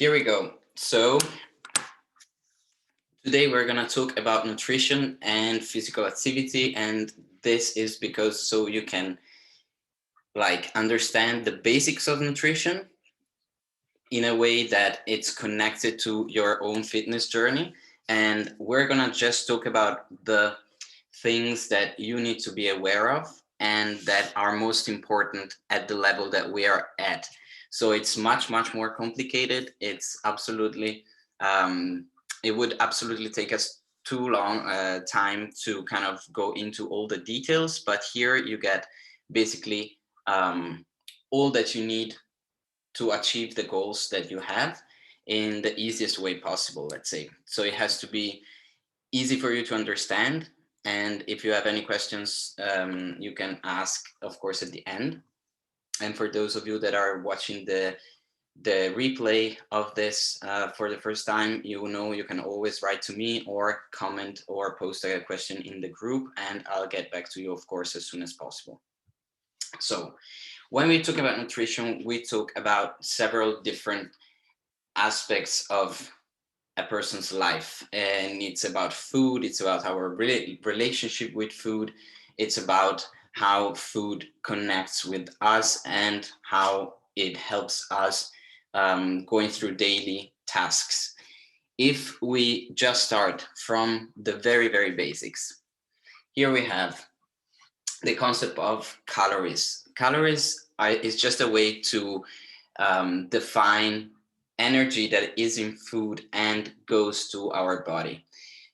Here we go. So today we're gonna talk about nutrition and physical activity, and this is because so you can understand the basics of nutrition in a way that it's connected to your own fitness journey. And we're gonna just talk about the things that you need to be aware of and that are most important at the level that we are at. So it's much more complicated. It's absolutely it would absolutely take us too long time to kind of go into all the details, but here you get basically all that you need to achieve the goals that you have in the easiest way possible, let's say. So it has to be easy for you to understand. And if you have any questions, you can ask, of course, at the end. And for those of you that are watching the replay of this for the first time, you know you can always write to me or comment or post a question in the group, and I'll get back to you, of course, as soon as possible. So when we talk about nutrition, we talk about several different aspects of a person's life, and it's about food, it's about our relationship with food, it's about how food connects with us and how it helps us going through daily tasks. If we just start from the very basics, here we have the concept of calories. Is just a way to define energy that is in food and goes to our body.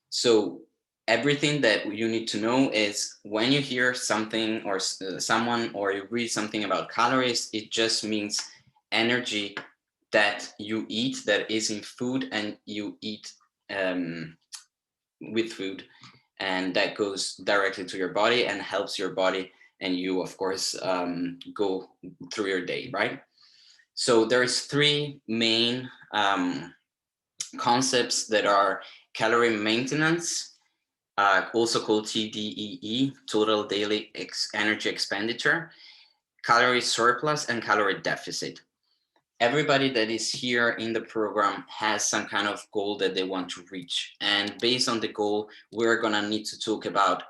So everything that you need to know is when you hear something or someone or you read something about calories, it just means energy that you eat that is in food and you eat with food, and that goes directly to your body and helps your body and you, of course, go through your day, right? So there's three main concepts that are calorie maintenance, also called TDEE, total daily energy expenditure, calorie surplus, and calorie deficit. Everybody that is here in the program has some kind of goal that they want to reach. And based on the goal, we're gonna need to talk about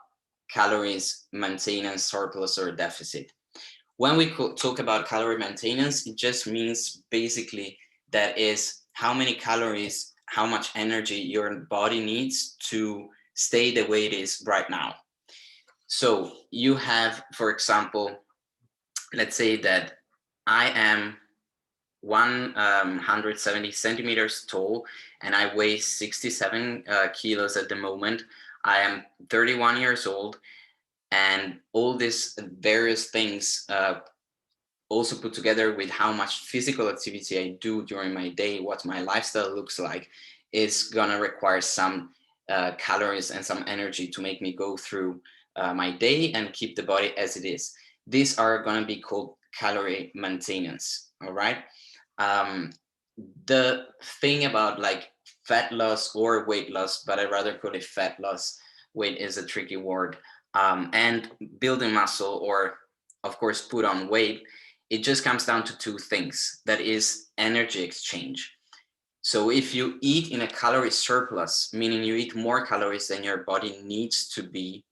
calories maintenance, surplus, or deficit. When we talk about calorie maintenance, it just means basically that is how many calories, how much energy your body needs to stay the way it is right now. So you have, for example, let's say that I am 170 centimeters tall and I weigh 67 kilos at the moment. I am 31 years old, and all these various things also put together with how much physical activity I do during my day, what my lifestyle looks like, is gonna require some calories and some energy to make me go through my day and keep the body as it is. These are gonna be called calorie maintenance, all right? The thing about fat loss or weight loss, but I'd rather call it fat loss, weight is a tricky word, and building muscle or, of course, put on weight, it just comes down to two things. That is energy exchange. So if you eat in a calorie surplus, meaning you eat more calories than your body needs to be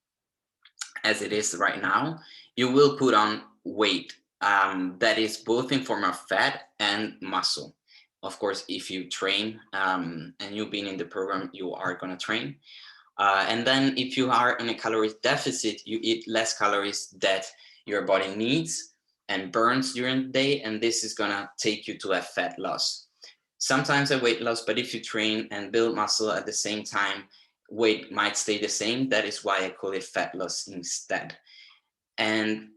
as it is right now, you will put on weight that is both in form of fat and muscle. Of course, if you train and you've been in the program, you are going to train. And then if you are in a calorie deficit, you eat less calories that your body needs and burns during the day, and this is gonna take you to a fat loss. Sometimes a weight loss, but if you train and build muscle at the same time, weight might stay the same. That is why I call it fat loss instead. And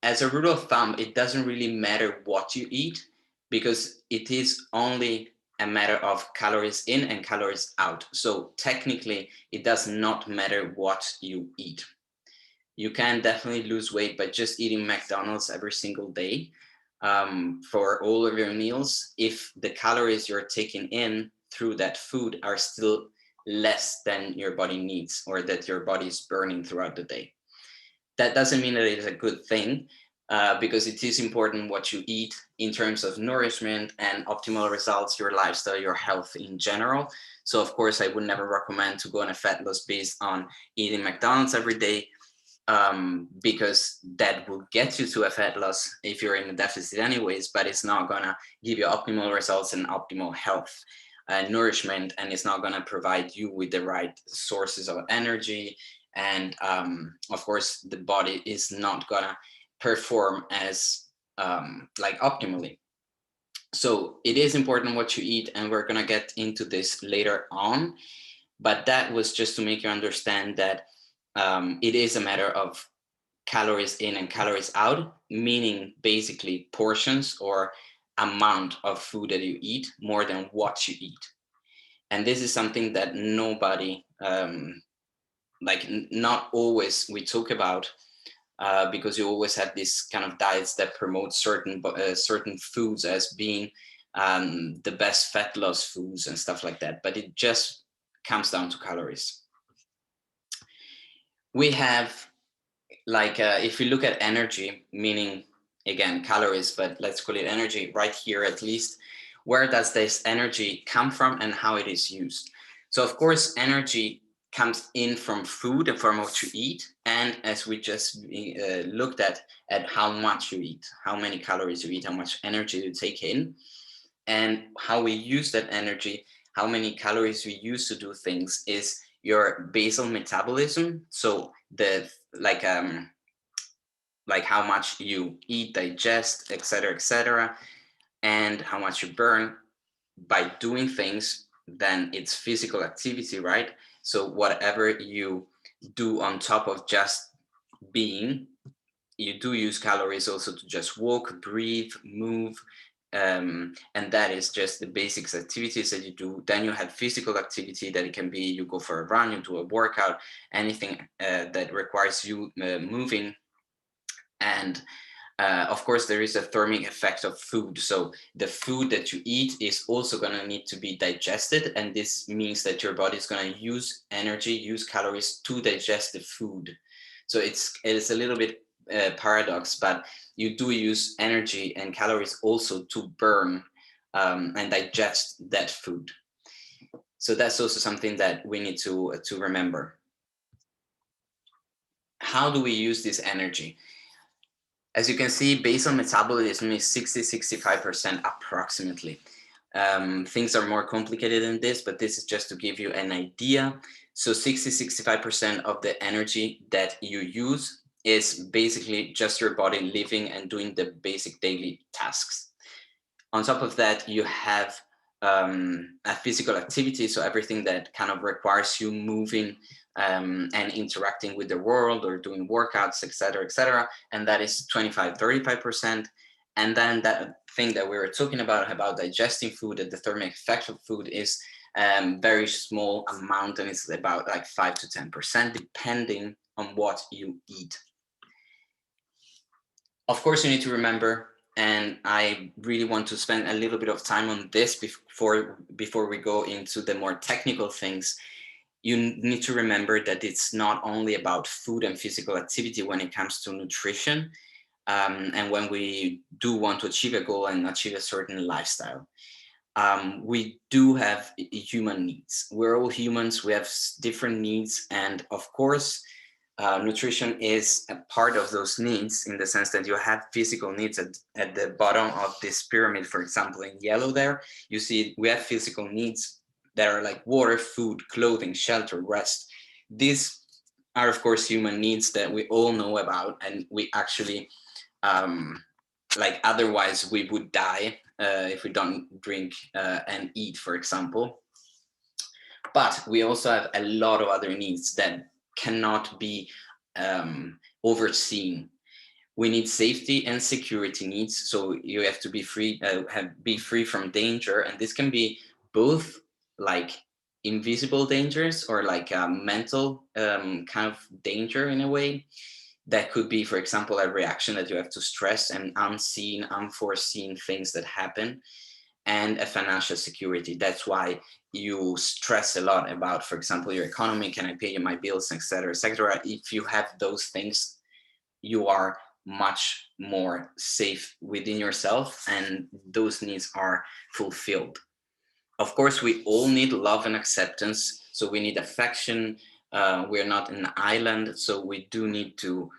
as a rule of thumb, it doesn't really matter what you eat because it is only a matter of calories in and calories out. So technically, it does not matter what you eat. You can definitely lose weight by just eating McDonald's every single day for all of your meals if the calories you're taking in through that food are still less than your body needs or that your body is burning throughout the day. That doesn't mean that it is a good thing. because it is important what you eat in terms of nourishment and optimal results, your lifestyle, your health in general. So of course, I would never recommend to go on a fat loss based on eating McDonald's every day, because that will get you to a fat loss if you're in a deficit anyways, but it's not gonna give you optimal results and optimal health and nourishment, and it's not gonna provide you with the right sources of energy. And of course, the body is not gonna perform as like optimally. So it is important what you eat, and we're gonna get into this later on. But that was just to make you understand that it is a matter of calories in and calories out, meaning basically portions or amount of food that you eat more than what you eat. And this is something that nobody, like not always we talk about, because you always have this kind of diets that promote certain foods as being the best fat loss foods and stuff like that. But it just comes down to calories. We have like if you look at energy, meaning again calories, but let's call it energy right here at least. Where does this energy come from and how it is used? So of course, energy comes in from food and from what you eat, and as we just looked at how much you eat, how many calories you eat, how much energy you take in, and how we use that energy, how many calories we use to do things is your basal metabolism. So the like how much you eat, digest, etc., and how much you burn by doing things. Then it's physical activity, right? So whatever you do on top of just being, you do use calories also to just walk, breathe, move, and that is just the basics activities that you do. Then you have physical activity that it can be you go for a run, you do a workout, anything that requires you moving. And of course, there is a thermic effect of food. So the food that you eat is also going to need to be digested. And this means that your body is going to use energy, use calories to digest the food. So it's a little bit paradox, but you do use energy and calories also to burn and digest that food. So that's also something that we need to remember. How do we use this energy? As you can see, basal metabolism is 60-65% approximately. Things are more complicated than this, but this is just to give you an idea. So 60-65% of the energy that you use is basically just your body living and doing the basic daily tasks. On top of that, you have a physical activity, so everything that kind of requires you moving and interacting with the world or doing workouts, etc., and that is 25-35%. And then that thing that we were talking about digesting food, and the thermic effect of food is very small amount, and it's about like 5-10%, depending on what you eat. Of course, you need to remember, and I really want to spend a little bit of time on this before we go into the more technical things. You need to remember that it's not only about food and physical activity when it comes to nutrition, and when we do want to achieve a goal and achieve a certain lifestyle. We do have human needs. We're all humans, we have different needs, and of course, nutrition is a part of those needs, in the sense that you have physical needs at the bottom of this pyramid. For example, in yellow there, you see we have physical needs that are like water, food, clothing, shelter, rest. These are, of course, human needs that we all know about, and we actually, like otherwise we would die if we don't drink and eat, for example. But we also have a lot of other needs that cannot be overseen. We need safety and security needs, so you have to be free, be free from danger, and this can be both like invisible dangers or like a mental kind of danger in a way. That could be, for example, a reaction that you have to stress and unseen, unforeseen things that happen, and a financial security. That's why you stress a lot about, for example, your economy. Can I pay my bills, etc., etc.? If you have those things, you are much more safe within yourself, and those needs are fulfilled. Of course, we all need love and acceptance, so we need affection. We're not an island, so we do need to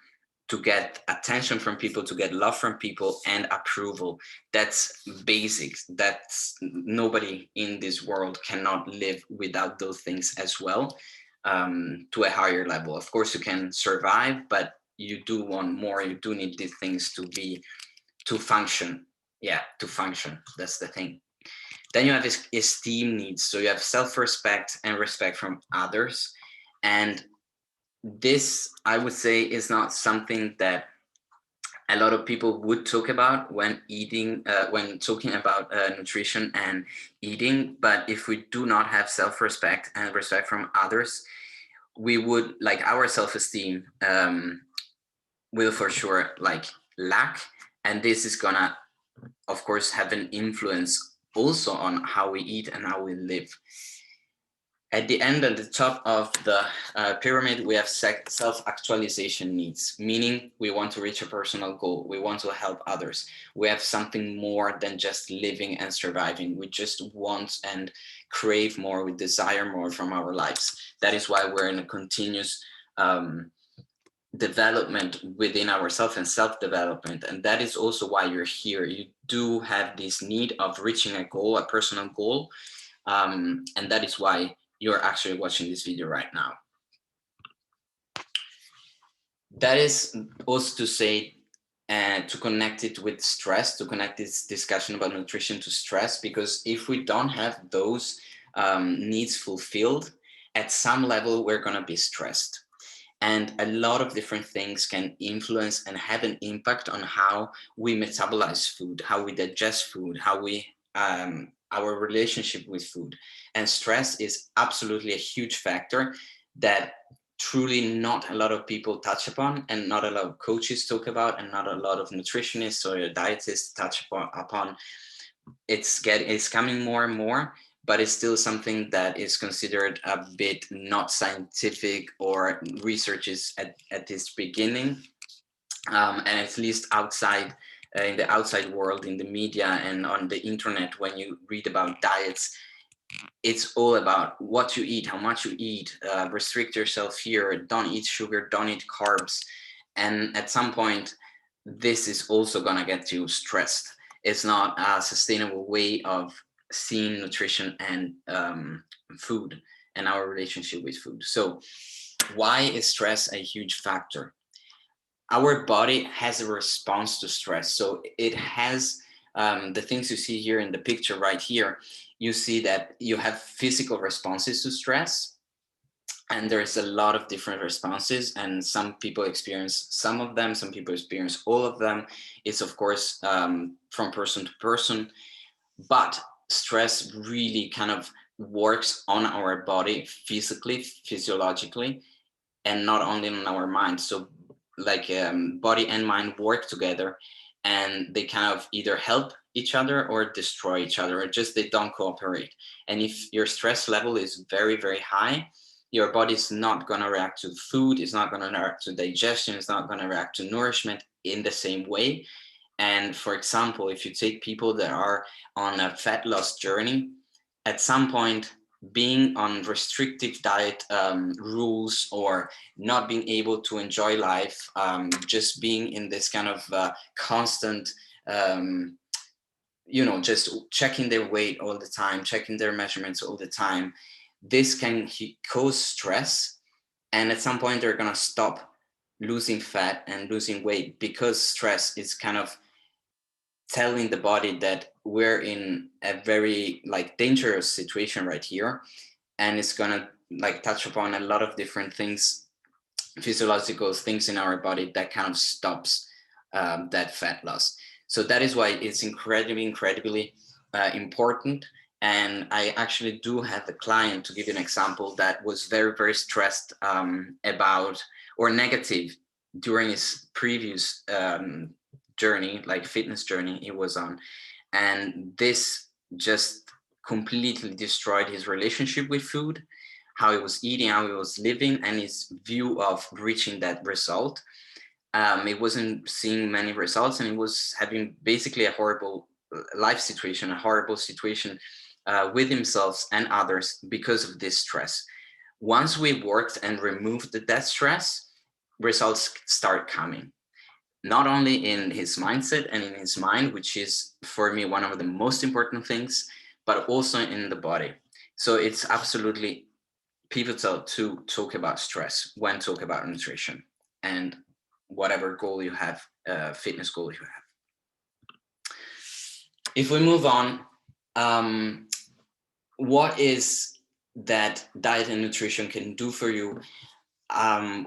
get attention from people, to get love from people, and approval. That's basics. That's nobody in this world cannot live without those things as well, to a higher level. Of course, you can survive, but you do want more. You do need these things to function. Yeah, to function. That's the thing. Then you have esteem needs. So you have self-respect and respect from others. And this, I would say, is not something that a lot of people would talk about when eating, when talking about nutrition and eating. But if we do not have self-respect and respect from others, we would, like, our self-esteem will for sure like lack. And this is gonna, of course, have an influence also on how we eat and how we live. At the end, at the top of the pyramid, we have self-actualization needs, meaning we want to reach a personal goal. We want to help others. We have something more than just living and surviving. We just want and crave more. We desire more from our lives. That is why we're in a continuous development within ourselves and self-development. And that is also why you're here. You do have this need of reaching a goal, a personal goal. And that is why you're actually watching this video right now. That is also to say, to connect it with stress, to connect this discussion about nutrition to stress, because if we don't have those needs fulfilled, at some level, we're going to be stressed. And a lot of different things can influence and have an impact on how we metabolize food, how we digest food, how we our relationship with food. And stress is absolutely a huge factor that truly not a lot of people touch upon, and not a lot of coaches talk about, and not a lot of nutritionists or dietists touch upon. It's coming more and more, but it's still something that is considered a bit not scientific, or research is at this beginning. And at least outside, in the outside world, in the media and on the internet, when you read about diets, it's all about what you eat, how much you eat, restrict yourself here, don't eat sugar, don't eat carbs. And at some point, this is also gonna get you stressed. It's not a sustainable way of seeing nutrition and food and our relationship with food. So why is stress a huge factor? Our body has a response to stress. So it has the things you see here in the picture right here. You see that you have physical responses to stress, and there's a lot of different responses, and some people experience some of them, some people experience all of them. It's of course from person to person, but stress really kind of works on our body physically, physiologically, and not only on our mind. So like body and mind work together, and they kind of either help each other or destroy each other, or just they don't cooperate. And if your stress level is very, very high, your body's not going to react to food, it's not going to react to digestion, it's not going to react to nourishment in the same way. And for example, if you take people that are on a fat loss journey, at some point, being on restrictive diet rules, or not being able to enjoy life, just being in this kind of constant, just checking their weight all the time, checking their measurements all the time, this can cause stress. And at some point, they're going to stop losing fat and losing weight, because stress is kind of telling the body that we're in a very like dangerous situation right here, and it's gonna like touch upon a lot of different things, physiological things in our body that kind of stops that fat loss. So that is why it's incredibly important. And I actually do have a client, to give you an example, that was very stressed about, or negative, during his previous journey, like fitness journey he was on. And this just completely destroyed his relationship with food, how he was eating, how he was living, and his view of reaching that result. it wasn't seeing many results, and it was having basically a horrible life situation, a horrible situation with himself and others because of this stress. Once we worked and removed that stress, results start coming, not only in his mindset and in his mind, which is for me one of the most important things, but also in the body. So it's absolutely pivotal to talk about stress when talk about nutrition and whatever goal you have, fitness goal you have. If we move on, what is that diet and nutrition can do for you?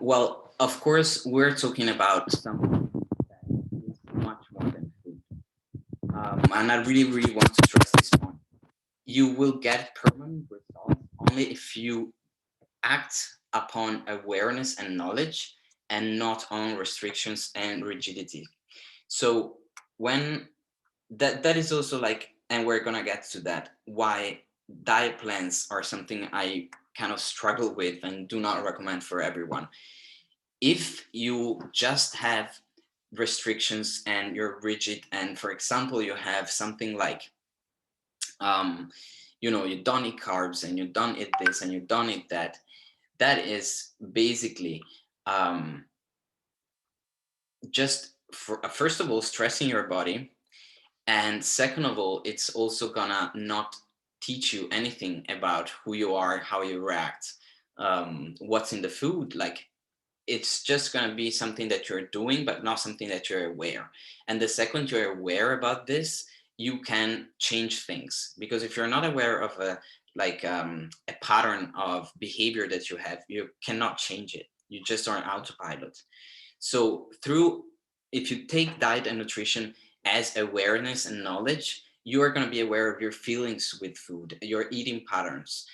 Well, of course, we're talking about something that is much more than food. And I really, really want to stress this point. You will get permanent results only if you act upon awareness and knowledge and not on restrictions and rigidity. So when that is also like, and we're gonna get to that, why diet plans are something I kind of struggle with and do not recommend for everyone. If you just have restrictions and you're rigid, and for example you have something like um, you don't eat carbs and you don't eat this and you don't eat that, that is basically um, just first of all stressing your body, and second of all it's also gonna not teach you anything about who you are, how you react, what's in the food. Like, it's just going to be something that you're doing but not something that you're aware. And the second you're aware about this, you can change things, because if you're not aware of a pattern of behavior that you have, you cannot change it. You just are on autopilot. So through, if you take diet and nutrition as awareness and knowledge, you are going to be aware of your feelings with food, your eating patterns,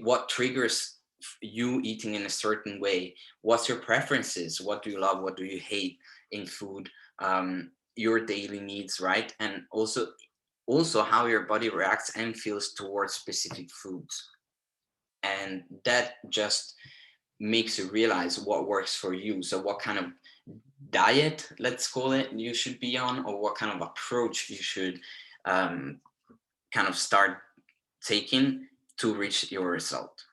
what triggers you eating in a certain way, what's your preferences, what do you love, what do you hate in food, your daily needs, right? And also how your body reacts and feels towards specific foods. And that just makes you realize what works for you. So what kind of diet, let's call it, you should be on, or what kind of approach you should um, kind of start taking to reach your result.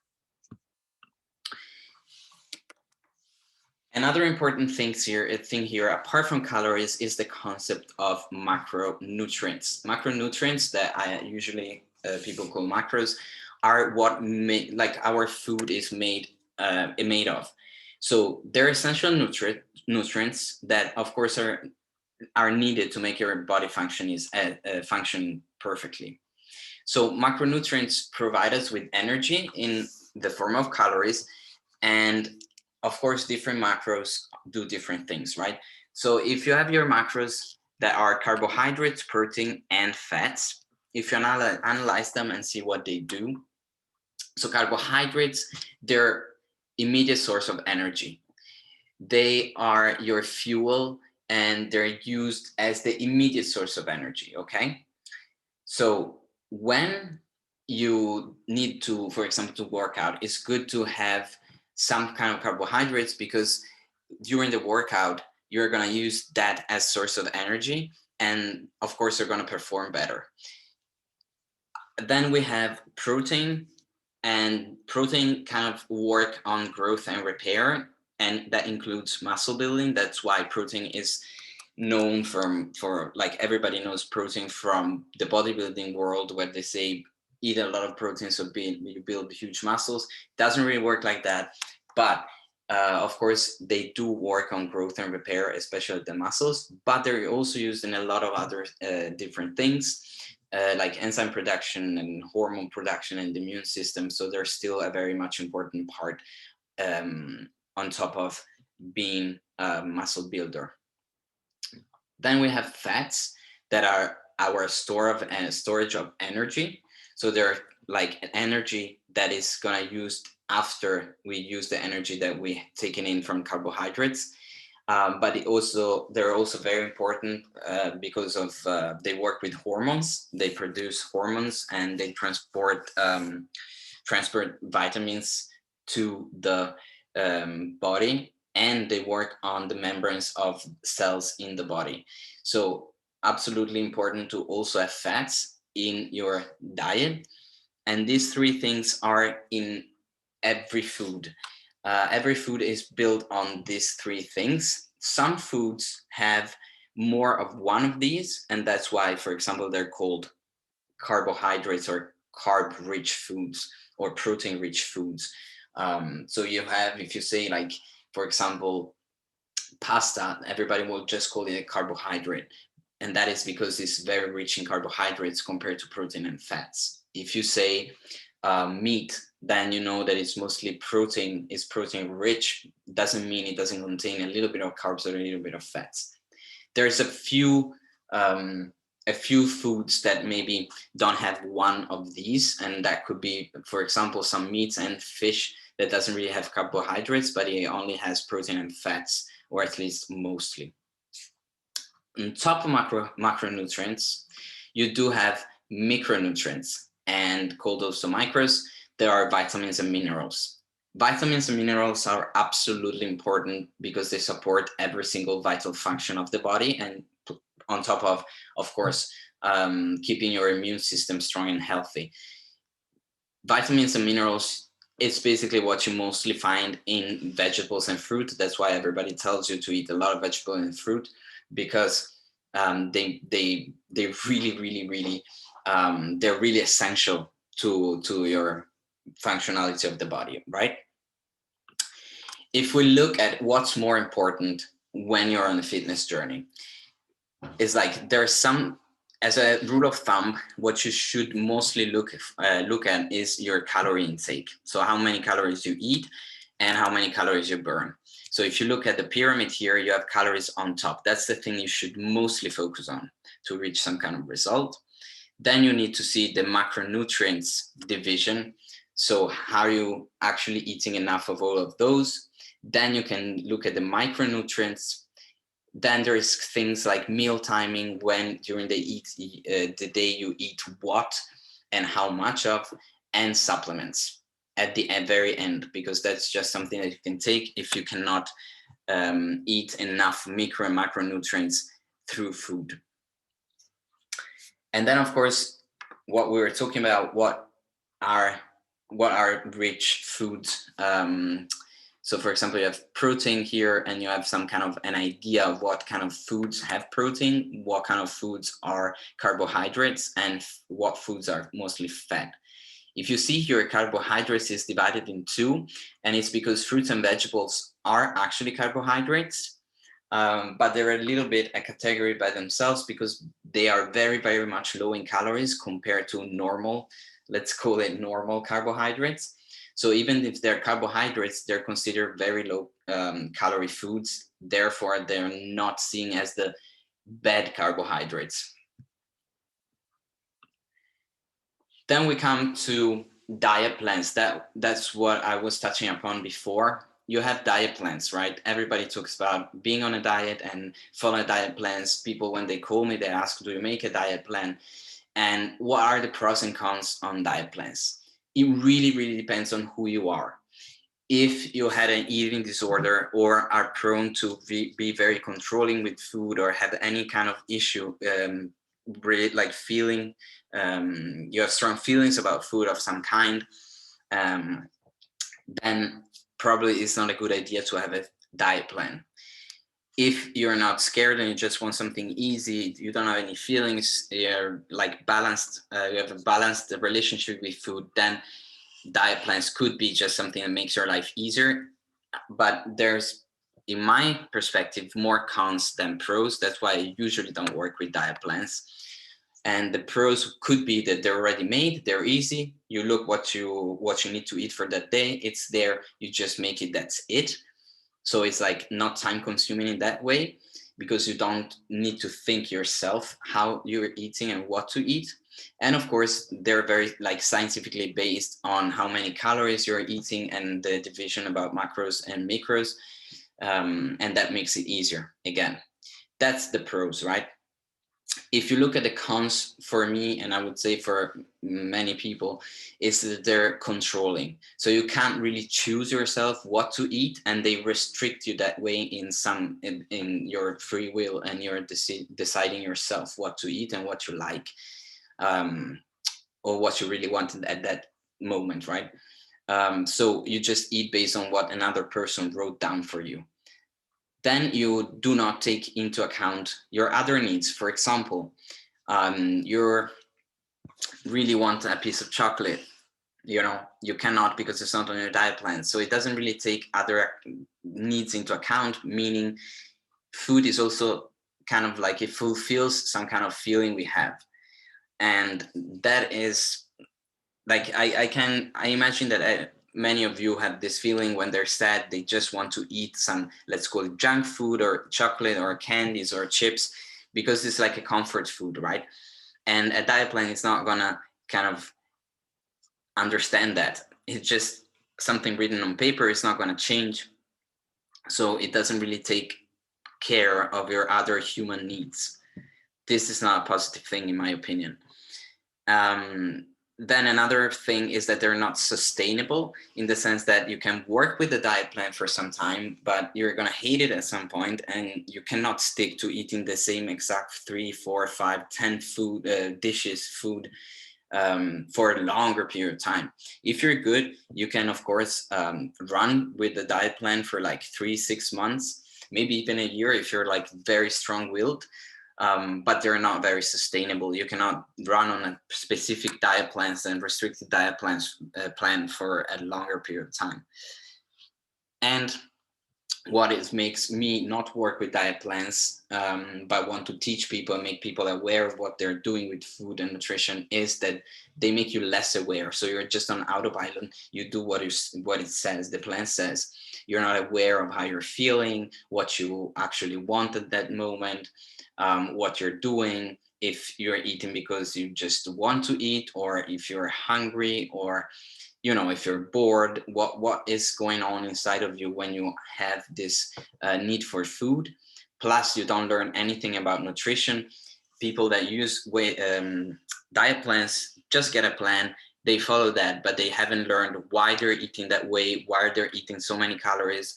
Another important thing here, apart from calories, is the concept of macronutrients. Macronutrients, that I usually people call macros, are what like our food is made of. So they're essential nutrients that, of course, are needed to make your body function perfectly. So macronutrients provide us with energy in the form of calories, and of course, different macros do different things, right? So if you have your macros that are carbohydrates, protein, and fats, if you analyze them and see what they do, so carbohydrates, they're immediate source of energy. They are your fuel, and they're used as the immediate source of energy, okay? So when you need to, for example, to work out, it's good to have some kind of carbohydrates, because during the workout, you're going to use that as source of energy. And of course, you're going to perform better. Then we have protein, and protein kind of work on growth and repair. And that includes muscle building. That's why protein is known for like, everybody knows protein from the bodybuilding world, where they say eat a lot of protein so you build huge muscles. Doesn't really work like that, but of course they do work on growth and repair, especially the muscles, but they're also used in a lot of other different things, like enzyme production and hormone production and the immune system. So they're still a very much important part, on top of being a muscle builder. Then we have fats that are our storage of energy. So they're like energy that is gonna use after we use the energy that we taken in from carbohydrates. But they're also very important because of they work with hormones. They produce hormones, and they transport vitamins to the body. and they work on the membranes of cells in the body. So absolutely important to also have fats in your diet. And these three things are in every food. Every food is built on these three things. Some foods have more of one of these, and that's why, for example, they're called carbohydrates or carb rich foods or protein rich foods. So you have, if you say, like, for example, pasta, everybody will just call it a carbohydrate. And that is because it's very rich in carbohydrates compared to protein and fats. If you say meat, then you know that it's mostly protein, is protein rich. Doesn't mean it doesn't contain a little bit of carbs or a little bit of fats. There's um, a few foods that maybe don't have one of these, and that could be, for example, some meats and fish that doesn't really have carbohydrates, but it only has protein and fats, or at least mostly. On top of macronutrients, you do have micronutrients, and called also micros. There are vitamins and minerals. Vitamins and minerals are absolutely important because they support every single vital function of the body, and on top of course, keeping your immune system strong and healthy. Vitamins and minerals, it's basically what you mostly find in vegetables and fruit. That's why everybody tells you to eat a lot of vegetable and fruit, because they really they're really essential to your functionality of the body, right? If we look at what's more important when you're on a fitness journey, is like there's some, as a rule of thumb, what you should mostly look at is your calorie intake. So how many calories you eat and how many calories you burn. So if you look at the pyramid here, you have calories on top. That's the thing you should mostly focus on to reach some kind of result. Then you need to see the macronutrients division. So how are you actually eating enough of all of those? Then you can look at the micronutrients. Then there's things like meal timing, when during the day you eat what and how much of, and supplements at the very end, because that's just something that you can take if you cannot eat enough micro and macronutrients through food. And then, of course, what we were talking about, what are rich foods. So for example, you have protein here, and you have some kind of an idea of what kind of foods have protein, what kind of foods are carbohydrates, and what foods are mostly fat. If you see here, carbohydrates is divided in two, and it's because fruits and vegetables are actually carbohydrates, but they're a little bit a category by themselves because they are very much low in calories compared to normal, let's call it normal carbohydrates. So even if they're carbohydrates, they're considered very low calorie foods. Therefore, they're not seen as the bad carbohydrates. Then we come to diet plans. That's what I was touching upon before. You have diet plans, right? Everybody talks about being on a diet and following diet plans. People, when they call me, they ask, do you make a diet plan? And what are the pros and cons on diet plans? It really depends on who you are. If you had an eating disorder or are prone to be very controlling with food, or have any kind of issue, like feeling, you have strong feelings about food of some kind, then probably it's not a good idea to have a diet plan. If you're not scared and you just want something easy, you don't have any feelings, you're like balanced, you have a balanced relationship with food, then diet plans could be just something that makes your life easier. But there's, in my perspective, more cons than pros. That's why I usually don't work with diet plans. And the pros could be that they're already made, they're easy. You look what you need to eat for that day, it's there, you just make it, that's it. So it's like not time consuming in that way, because you don't need to think yourself how you're eating and what to eat. And of course, they're very like scientifically based on how many calories you're eating and the division about macros and micros. And that makes it easier. Again, that's the pros, right? if you look at the cons, for me, and I would say for many people, is that they're controlling. So you can't really choose yourself what to eat, and they restrict you that way in your free will, and you're deciding yourself what to eat and what you like, um, or what you really wanted at that moment, right? So you just eat based on what another person wrote down for you. Then you do not take into account your other needs. For example, you really want a piece of chocolate, you cannot because it's not on your diet plan. So it doesn't really take other needs into account, meaning food is also kind of like it fulfills some kind of feeling we have. And that is like, I imagine that many of you have this feeling when they're sad, they just want to eat some, let's call it junk food or chocolate or candies or chips, because it's like a comfort food, right? And a diet plan is not gonna kind of understand that. It's just something written on paper. It's not gonna change. So it doesn't really take care of your other human needs. This is not a positive thing, in my opinion. Then another thing is that they're not sustainable, in the sense that you can work with the diet plan for some time, but you're going to hate it at some point, and you cannot stick to eating the same exact 3, 4, 5, 10 dishes food for a longer period of time. If you're good, you can of course run with the diet plan for like 3, 6 months, maybe even a year if you're like very strong-willed. But they're not very sustainable. You cannot run on a specific diet plans and restricted diet plans plan for a longer period of time. And what it makes me not work with diet plans, but want to teach people and make people aware of what they're doing with food and nutrition, is that they make you less aware. So you're just on autopilot. You do what it says, the plan says. You're not aware of how you're feeling, what you actually want at that moment, what you're doing, if you're eating because you just want to eat, or if you're hungry, or if you're bored, what is going on inside of you when you have this need for food. Plus you don't learn anything about nutrition. People that use diet plans just get a plan, they follow that, but they haven't learned why they're eating that way, why they're eating so many calories,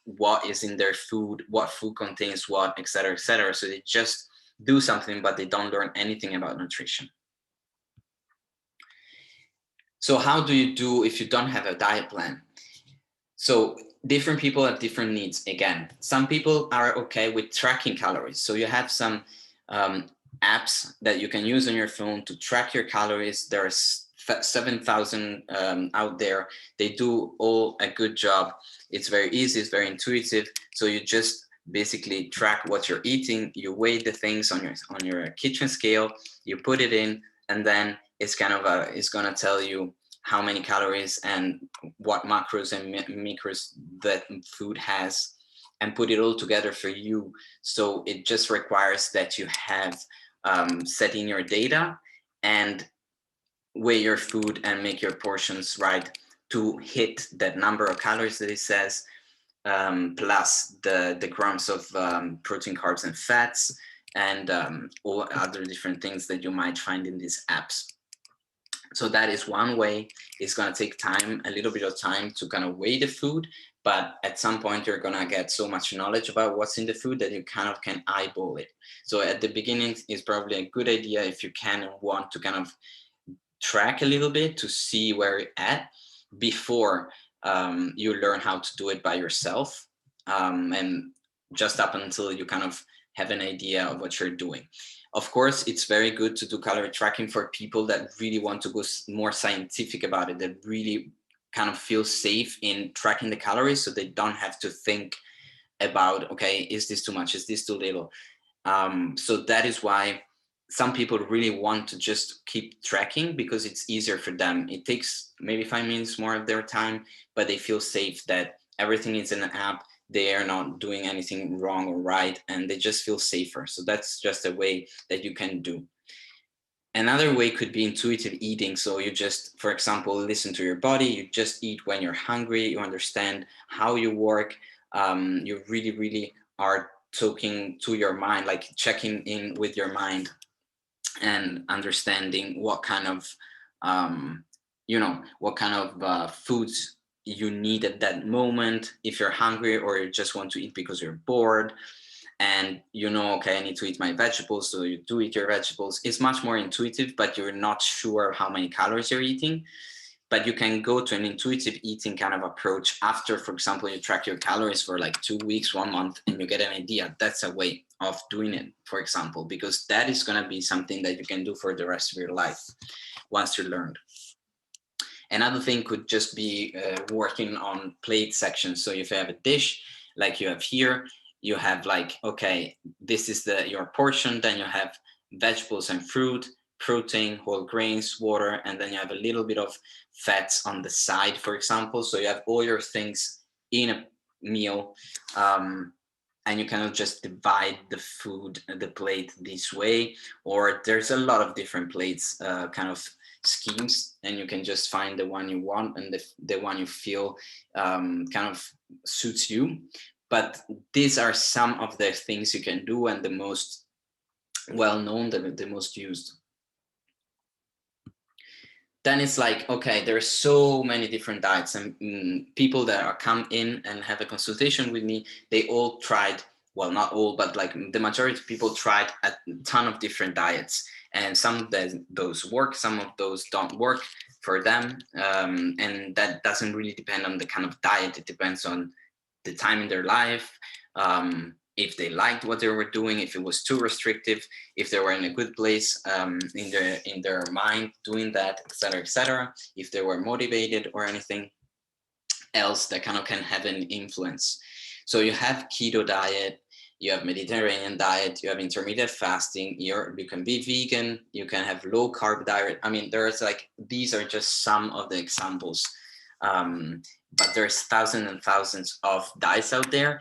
what is in their food, what food contains what, etc., etc. So they just do something, but they don't learn anything about nutrition. So how do you do if you don't have a diet plan? So different people have different needs. Again, some people are okay with tracking calories. So you have some apps that you can use on your phone to track your calories. There's 7,000 out there. They do all a good job. It's very easy. It's very intuitive. So you just basically track what you're eating. You weigh the things on your kitchen scale. You put it in, and then it's gonna tell you how many calories and what macros and micros that food has, and put it all together for you. So it just requires that you have set in your data and weigh your food and make your portions right to hit that number of calories that it says, plus the grams of protein, carbs, and fats, and all other different things that you might find in these apps. So that is one way. It's going to take time, a little bit of time, to kind of weigh the food, but at some point you're going to get so much knowledge about what's in the food that you kind of can eyeball it. So at the beginning, it's probably a good idea, if you can and want, to kind of track a little bit to see where you're at before you learn how to do it by yourself, and just up until you kind of have an idea of what you're doing. Of course, it's very good to do calorie tracking for people that really want to go more scientific about it, that really kind of feel safe in tracking the calories, so they don't have to think about, okay, is this too much? Is this too little? So that is why some people really want to just keep tracking, because it's easier for them. It takes maybe 5 minutes more of their time, but they feel safe that everything is in an app. They are not doing anything wrong or right, and they just feel safer. So that's just a way that you can do. Another way could be intuitive eating. So you just, for example, listen to your body. You just eat when you're hungry. You understand how you work. You really, really are talking to your mind, like checking in with your mind and understanding what kind of what kind of foods you need at that moment, if you're hungry or you just want to eat because you're bored, and okay, I need to eat my vegetables, so you do eat your vegetables. It's much more intuitive, but you're not sure how many calories you're eating. But you can go to an intuitive eating kind of approach after, for example, you track your calories for like 2 weeks, 1 month, and you get an idea. That's a way of doing it, for example, because that is going to be something that you can do for the rest of your life once you learned. Another thing could just be working on plate sections. So if you have a dish like you have here, you have like, okay, this is your portion, then you have vegetables and fruit, protein, whole grains, water, and then you have a little bit of fats on the side, for example. So you have all your things in a meal, and you cannot just divide the plate this way. Or there's a lot of different plates kind of schemes, and you can just find the one you want and the one you feel kind of suits you. But these are some of the things you can do, and the most well-known, the most used. Then it's like, okay, there are so many different diets, and people that are come in and have a consultation with me, they all tried, well, not all, but like the majority of people tried a ton of different diets, and some of those work, some of those don't work for them, and that doesn't really depend on the kind of diet. It depends on the time in their life, if they liked what they were doing, if it was too restrictive, if they were in a good place in their mind doing that, etc., etc., if they were motivated or anything else that kind of can have an influence. So you have keto diet, you have Mediterranean diet, you have intermittent fasting, you can be vegan, you can have low carb diet. I mean, there's like, these are just some of the examples. But there's thousands and thousands of diets out there,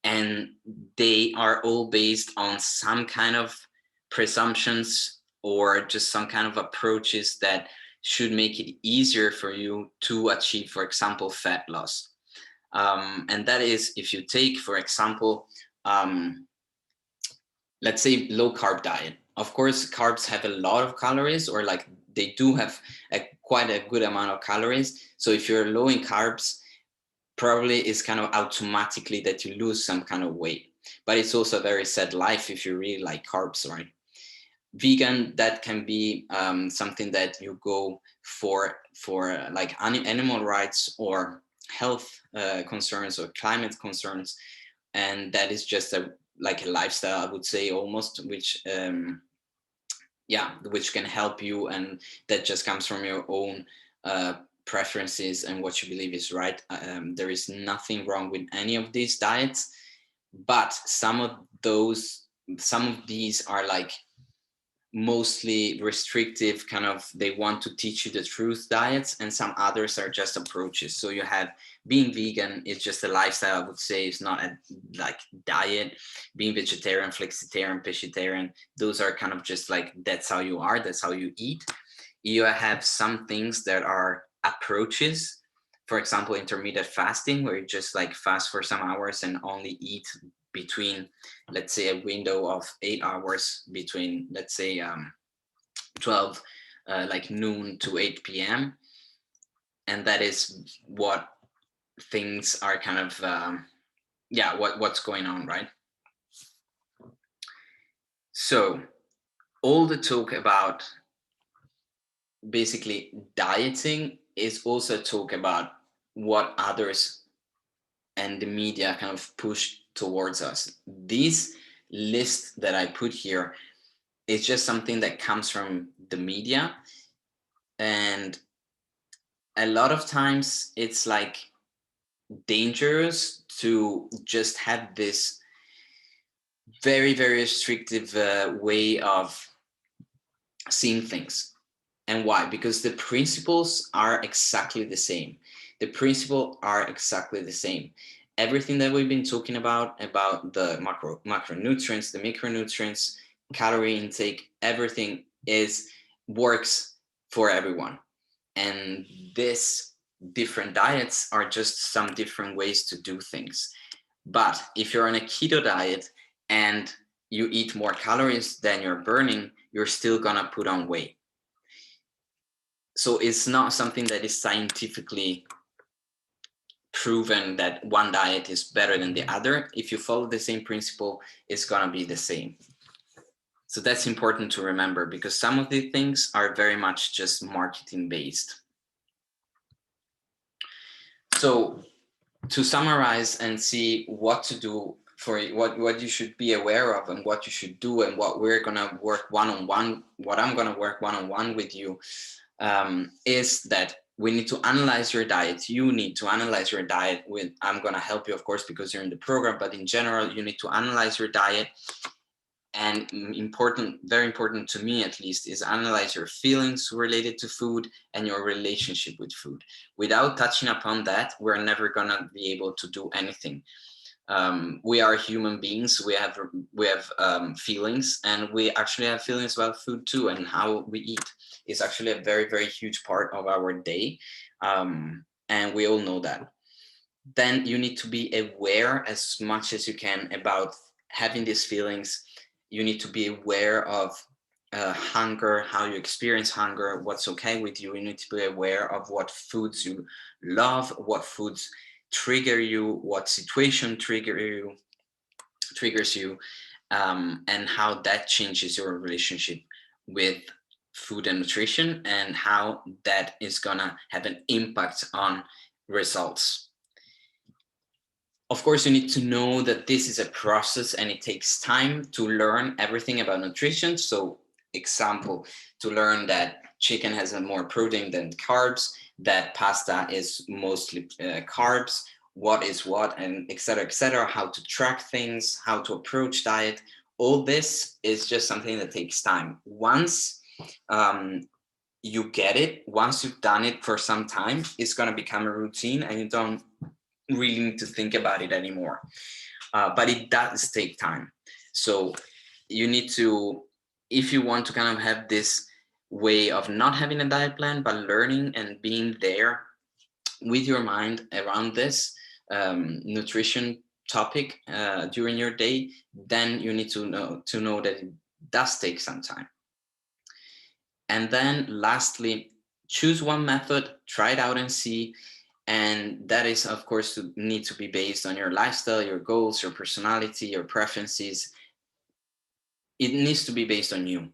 and they are all based on some kind of presumptions or just some kind of approaches that should make it easier for you to achieve, for example, fat loss. And that is, if you take, for example, let's say low carb diet. Of course, carbs have a lot of calories, or like they do have quite a good amount of calories. So if you're low in carbs, probably it's kind of automatically that you lose some kind of weight. But it's also a very sad life if you really like carbs, right? Vegan, that can be something that you go for like animal rights or health concerns or climate concerns, and that is just like a lifestyle, I would say, almost, which which can help you, and that just comes from your own preferences and what you believe is right. There is nothing wrong with any of these diets, but some of these are like mostly restrictive, kind of, they want to teach you the truth diets, and some others are just approaches. So you have being vegan is just a lifestyle, I would say. It's not a like diet. Being vegetarian, flexitarian, pescatarian, those are kind of just like, that's how you are, that's how you eat. You have some things that are approaches, for example, intermittent fasting, where you just like fast for some hours and only eat between, let's say, a window of 8 hours between, let's say, 12 like noon to 8 p.m. And that is what things are kind of what's going on, right? So all the talk about basically dieting is also talk about what others and the media kind of push towards us. This list that I put here is just something that comes from the media, and a lot of times it's like dangerous to just have this very, very restrictive way of seeing things. And why? Because the principles are exactly the same. The principles are exactly the same. Everything that we've been talking about the macronutrients, the micronutrients, calorie intake, everything works for everyone. And this different diets are just some different ways to do things. But if you're on a keto diet and you eat more calories than you're burning, you're still gonna put on weight. So it's not something that is scientifically proven that one diet is better than the other. If you follow the same principle, it's gonna be the same. So that's important to remember, because some of the things are very much just marketing based. So to summarize and see what to do for what you should be aware of and what you should do, and what we're gonna work one-on-one, what I'm gonna work one-on-one with you, is that we need to analyze your diet. You need to analyze your diet. I'm gonna help you, of course, because you're in the program, but in general, you need to analyze your diet. And important, very important to me at least, is analyze your feelings related to food and your relationship with food. Without touching upon that, we're never gonna be able to do anything. We are human beings. We have feelings, and we actually have feelings about food too, and how we eat is actually a very, very huge part of our day, and we all know that. Then you need to be aware as much as you can about having these feelings. You need to be aware of hunger, how you experience hunger, what's okay with you. You need to be aware of what foods you love, what foods trigger you, what situation triggers you, and how that changes your relationship with food and nutrition, and how that is gonna have an impact on results. Of course, you need to know that this is a process and it takes time to learn everything about nutrition. So, example, to learn that chicken has more protein than carbs, that pasta is mostly carbs, what is what, and etc., how to track things, how to approach diet. All this is just something that takes time. Once you get it, once you've done it for some time, it's going to become a routine, and you don't really need to think about it anymore. But it does take time. So you need to, if you want to kind of have this way of not having a diet plan, but learning and being there with your mind around this nutrition topic during your day, then you need to know that it does take some time. And then lastly, choose one method, try it out and see. And that is, of course, to need to be based on your lifestyle, your goals, your personality, your preferences. It needs to be based on you.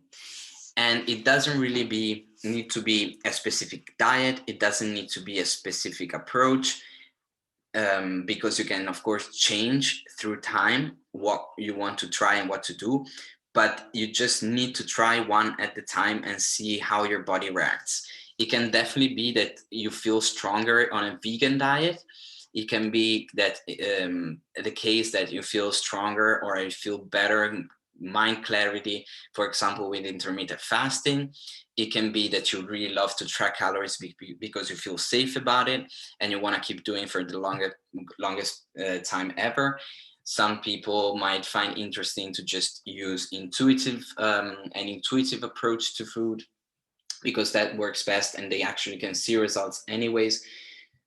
And it doesn't really need to be a specific diet. It doesn't need to be a specific approach, because you can, of course, change through time what you want to try and what to do. But you just need to try one at the time and see how your body reacts. It can definitely be that you feel stronger on a vegan diet. It can be that the case that you feel stronger or you feel better mind clarity, for example, with intermittent fasting. It can be that you really love to track calories because you feel safe about it and you want to keep doing for the longest time ever. Some people might find interesting to just use an intuitive approach to food, because that works best and they actually can see results anyways.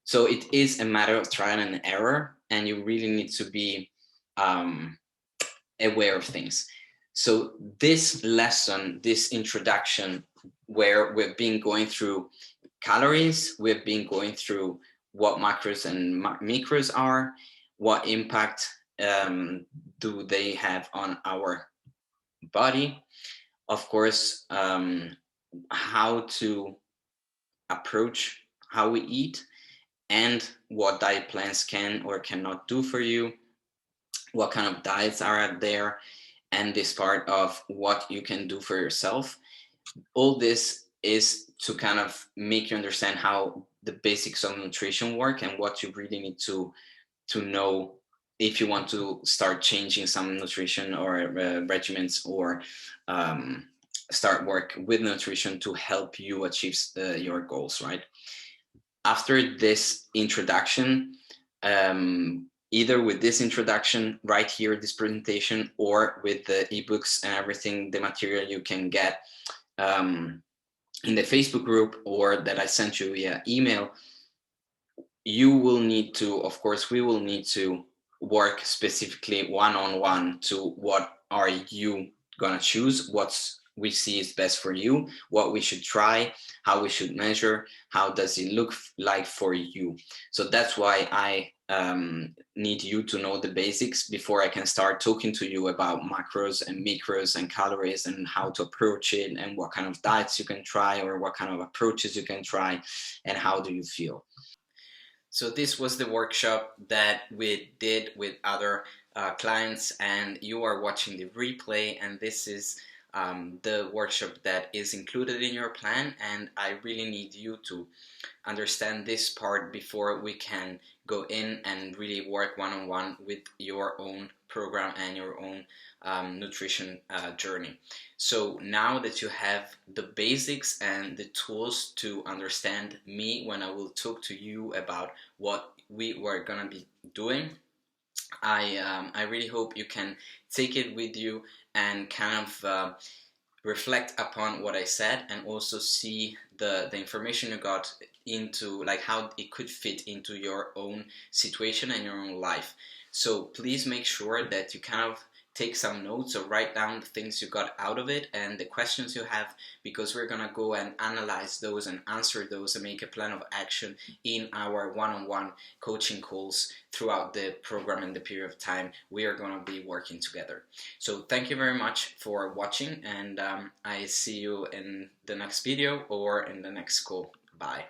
So it is a matter of trial and error, and you really need to be aware of things. So this lesson, this introduction, where we've been going through calories, we've been going through what macros and micros are, what impact do they have on our body, of course, how to approach how we eat, and what diet plans can or cannot do for you, what kind of diets are out there, and this part of what you can do for yourself. All this is to kind of make you understand how the basics of nutrition work and what you really need to know if you want to start changing some nutrition or regimens, or start work with nutrition to help you achieve your goals, right? After this introduction, either with this introduction right here, this presentation, or with the ebooks and everything, the material you can get in the Facebook group or that I sent you via email, you will need to, of course, we will need to work specifically one-on-one to what are you gonna choose, what's we see is best for you, what we should try, how we should measure, how does it look like for you. So that's why I need you to know the basics before I can start talking to you about macros and micros and calories and how to approach it and what kind of diets you can try or what kind of approaches you can try and how do you feel. So this was the workshop that we did with other clients, and you are watching the replay, and this is the workshop that is included in your plan, and I really need you to understand this part before we can go in and really work one-on-one with your own program and your own nutrition journey. So now that you have the basics and the tools to understand me when I will talk to you about what we were gonna be doing, I really hope you can take it with you and kind of reflect upon what I said and also see the information you got into, like how it could fit into your own situation and your own life. So please make sure that you kind of take some notes or write down the things you got out of it and the questions you have, because we're gonna go and analyze those and answer those and make a plan of action in our one-on-one coaching calls throughout the program and the period of time we are gonna be working together. So thank you very much for watching, and I see you in the next video or in the next call. Bye.